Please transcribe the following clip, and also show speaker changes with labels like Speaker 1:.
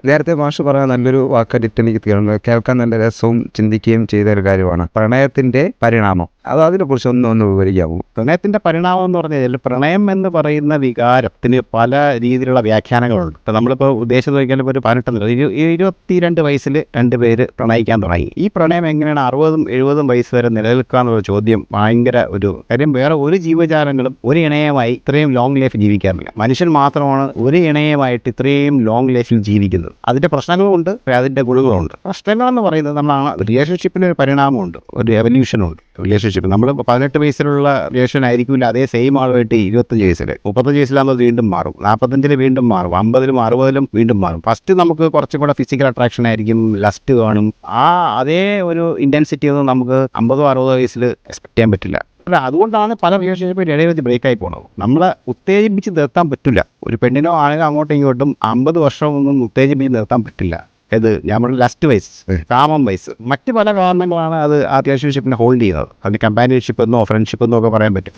Speaker 1: നേരത്തെ മാഷ് പറയാൻ നല്ലൊരു വാക്കായിട്ട് എനിക്ക് തീർന്നു, കേൾക്കാൻ നല്ല രസവും ചിന്തിക്കുകയും ചെയ്ത ഒരു കാര്യമാണ് പ്രണയത്തിന്റെ പരിണാമം. അത് അതിനെക്കുറിച്ച് ഒന്ന് വിവരിക്കാമോ?
Speaker 2: പ്രണയത്തിന്റെ പരിണാമം എന്ന് പറഞ്ഞാൽ പ്രണയം എന്ന് പറയുന്ന വികാരത്തിന് പല രീതിയിലുള്ള വ്യാഖ്യാനങ്ങളുണ്ട്. ഇപ്പം നമ്മളിപ്പോൾ ഉദ്ദേശിച്ച് നോക്കിയാൽ ഒരു 22 വയസ്സിൽ രണ്ടുപേര് പ്രണയിക്കാൻ തുടങ്ങി. ഈ പ്രണയം എങ്ങനെയാണ് 60-70 വയസ്സ് വരെ നിലനിൽക്കാന്നുള്ള ചോദ്യം ഭയങ്കര ഒരു കാര്യം. വേറെ ഒരു ജീവജാലങ്ങളും ഒരു ഇണയമായി ഇത്രയും ലോങ് ലൈഫ് ജീവിക്കാറില്ല. മനുഷ്യൻ മാത്രമാണ് ഒരു ഇണയമായിട്ട് ഇത്രയും ലോങ് ലൈഫിൽ ജീവിക്കുന്നത്. അതിൻ്റെ പ്രശ്നങ്ങളുമുണ്ട്, അതിൻ്റെ ഗുണങ്ങളുമുണ്ട്. പ്രശ്നങ്ങളെന്ന് പറയുന്നത് നമ്മൾ റിലേഷൻഷിപ്പിന് ഒരു പരിണാമമുണ്ട്, ഒരു എവല്യൂഷനുണ്ട്. റിലേഷൻഷിപ്പ് നമ്മൾ 18 വയസ്സിലുള്ള റിലേഷൻ ആയിരിക്കില്ല അതേ സെയിം ആളുമായിട്ട് 25 വയസ്സിൽ, 35 വയസ്സിലാകുമ്പോൾ വീണ്ടും മാറും, 45 വീണ്ടും മാറും, 50-ലും 60-ലും വീണ്ടും മാറും. ഫസ്റ്റ് നമുക്ക് കുറച്ചും കൂടെ ഫിസിക്കൽ അട്രാക്ഷൻ ആയിരിക്കും, ലസ്റ്റ് കാണും. അതേ ഒരു ഇൻറ്റൻസിറ്റി ഒന്നും നമുക്ക് 50-60 വയസ്സിൽ എക്സ്പെക്ട് ചെയ്യാൻ പറ്റില്ല. അതുകൊണ്ടാണ് പല റിലേഷൻഷിപ്പും ഇടയിൽ ബ്രേക്കായി പോകുന്നത്. നമ്മളെ ഉത്തേജിപ്പിച്ച് നിർത്താൻ പറ്റില്ല. ഒരു പെണ്ണിനോ ആണിനോ അങ്ങോട്ടും ഇങ്ങോട്ടും 50 വർഷമൊന്നും ഉത്തേജിപ്പിച്ച് നിർത്താൻ പറ്റില്ല. ഞാൻ പറഞ്ഞ ലാസ്റ്റ് വയസ്സ്, കാമം വയസ്സ്, മറ്റ് പല കാരണങ്ങളാണ് അത് ആ റിലേഷൻഷിപ്പിനെ ഹോൾഡ് ചെയ്യുന്നത്. അതിന് കമ്പാനിയൻഷിപ്പ് എന്നോ ഫ്രണ്ട്ഷിപ്പ് എന്നോ ഒക്കെ പറയാൻ പറ്റും.